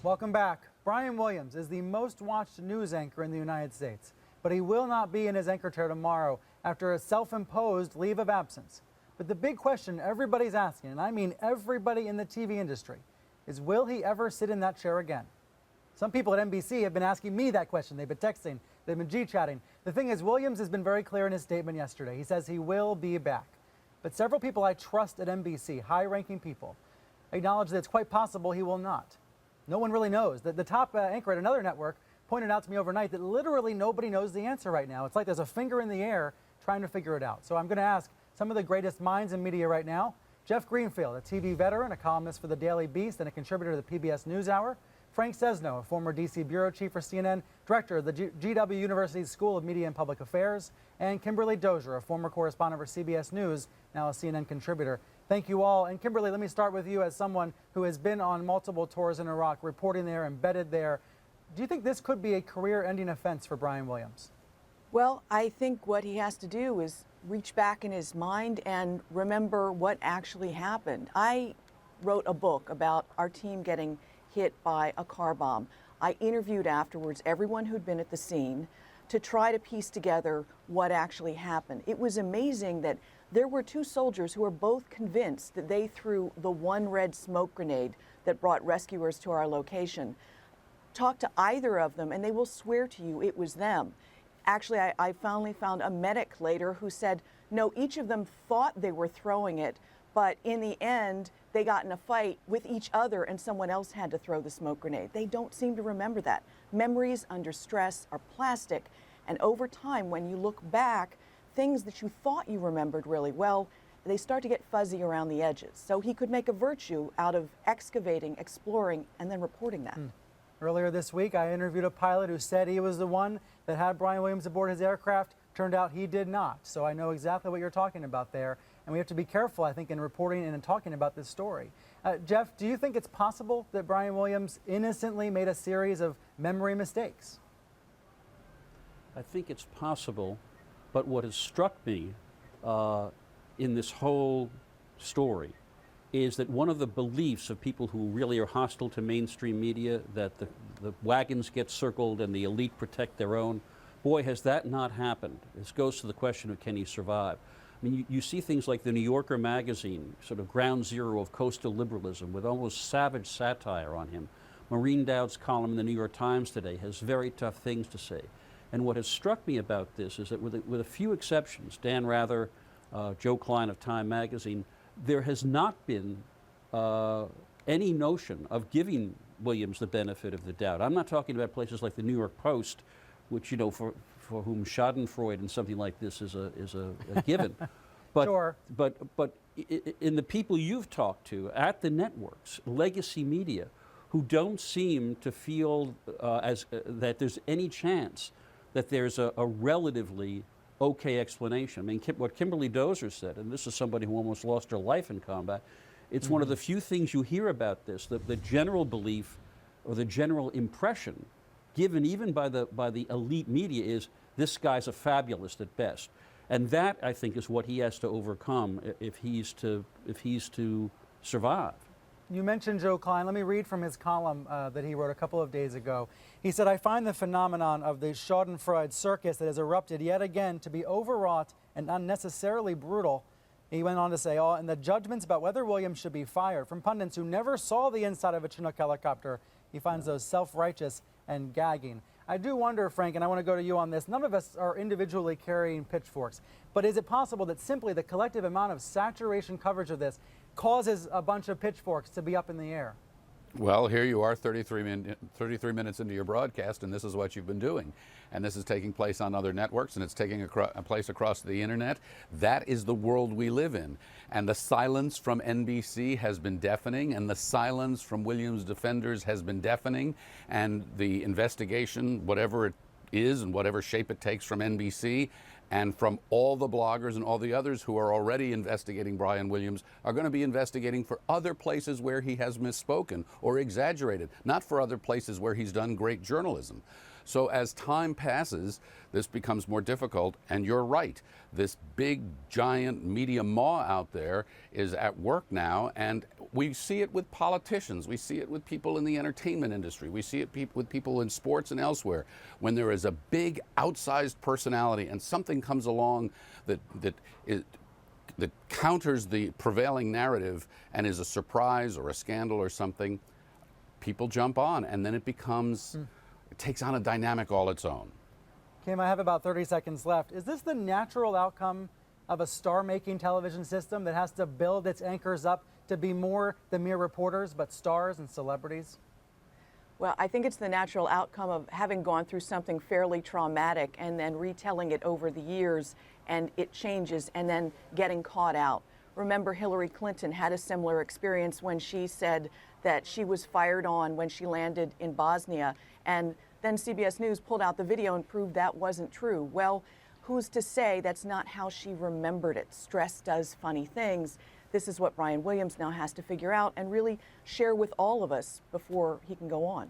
Welcome back. Brian Williams is the most watched news anchor in the United States, but he will not be in his anchor chair tomorrow after a self-imposed leave of absence. But the big question everybody's asking, and I mean everybody in the TV industry, is will he ever sit in that chair again? Some people at NBC have been asking me that question. They've been texting, they've been G-chatting. The thing is, Williams has been very clear in his statement yesterday. He says he will be back. But several people I trust at NBC, high-ranking people, acknowledge that it's quite possible he will not. No one really knows. The top anchor at another network pointed out to me overnight that literally nobody knows the answer right now. It's like there's a finger in the air trying to figure it out. So I'm going to ask some of the greatest minds in media right now. Jeff Greenfield, a TV veteran, a columnist for the Daily Beast, and a contributor to the PBS NewsHour. Frank Sesno, a former DC bureau chief for CNN, director of the GW University's School of Media and Public Affairs, and Kimberly Dozier, a former correspondent for CBS News, now a CNN contributor. Thank you all. And Kimberly, let me start with you as someone who has been on multiple tours in Iraq, reporting there, embedded there. Do you think this could be a career-ending offense for Brian Williams? Well, I think what he has to do is reach back in his mind and remember what actually happened. I wrote a book about our team getting hit by a car bomb. I interviewed afterwards everyone who'd been at the scene to try to piece together what actually happened. It was amazing that there were two soldiers who were both convinced that they threw the one red smoke grenade that brought rescuers to our location. Talk to either of them and they will swear to you it was them. Actually, I finally found a medic later who said, no, each of them thought they were throwing it, but in the end, they got in a fight with each other and someone else had to throw the smoke grenade. They don't seem to remember that. Memories under stress are plastic, and over time, when you look back, things that you thought you remembered really well, they start to get fuzzy around the edges. So he could make a virtue out of excavating, exploring, and then reporting that. Earlier this week, I interviewed a pilot who said he was the one that had Brian Williams aboard his aircraft. Turned out he did not. So I know exactly what you're talking about there. And we have to be careful, I think, in reporting and in talking about this story. Jeff, do you think it's possible that Brian Williams innocently made a series of memory mistakes? I think it's possible, but what has struck me in this whole story is that one of the beliefs of people who really are hostile to mainstream media, that the wagons get circled and the elite protect their own, boy, has that not happened. This goes to the question of can he survive. I mean, you see things like the New Yorker magazine, sort of ground zero of coastal liberalism with almost savage satire on him. Maureen Dowd's column in the New York Times today has very tough things to say. And what has struck me about this is that with a few exceptions, Dan Rather, Joe Klein of Time magazine, there has not been any notion of giving Williams the benefit of the doubt. I'm not talking about places like the New York Post, which, you know, for whom Schadenfreude and something like this is a given. But, sure. but in the people you've talked to at the networks, legacy media, who don't seem to feel that there's any chance that there's a relatively okay explanation. I mean, what Kimberly Dozier said, and this is somebody who almost lost her life in combat, it's one of the few things you hear about this, the general belief or the general impression given even by the elite media is this guy's a fabulist at best. And that, I think, is what he has to overcome if he's to survive. You mentioned Joe Klein. Let me read from his column that he wrote a couple of days ago. He said, I find the phenomenon of the Schadenfreude circus that has erupted yet again to be overwrought and unnecessarily brutal. He went on to say, and the judgments about whether Williams should be fired from pundits who never saw the inside of a Chinook helicopter, he finds those self-righteous and gagging. I do wonder, Frank, and I want to go to you on this, none of us are individually carrying pitchforks, but is it possible that simply the collective amount of saturation coverage of this causes a bunch of pitchforks to be up in the air? Well, here you are 33 minutes into your broadcast, and this is what you've been doing. And this is taking place on other networks, and it's taking place across the internet. That is the world we live in. And the silence from NBC has been deafening, and the silence from Williams' defenders has been deafening. And the investigation, whatever it is and whatever shape it takes from NBC, and from all the bloggers and all the others who are already investigating Brian Williams, are going to be investigating for other places where he has misspoken or exaggerated, not for other places where he's done great journalism. So as time passes, this becomes more difficult, and you're right. This big, giant media maw out there is at work now, and we see it with politicians. We see it with people in the entertainment industry. We see it with people in sports and elsewhere. When there is a big outsized personality and something comes along that counters the prevailing narrative and is a surprise or a scandal or something, people jump on, and then it becomes, it takes on a dynamic all its own. Kim, I have about 30 seconds left. Is this the natural outcome of a star-making television system that has to build its anchors up to be more than mere reporters, but stars and celebrities? Well, I think it's the natural outcome of having gone through something fairly traumatic and then retelling it over the years, and it changes, and then getting caught out. Remember, Hillary Clinton had a similar experience when she said that she was fired on when she landed in Bosnia, and then CBS News pulled out the video and proved that wasn't true. Well, who's to say that's not how she remembered it? Stress does funny things. This is what Brian Williams now has to figure out and really share with all of us before he can go on.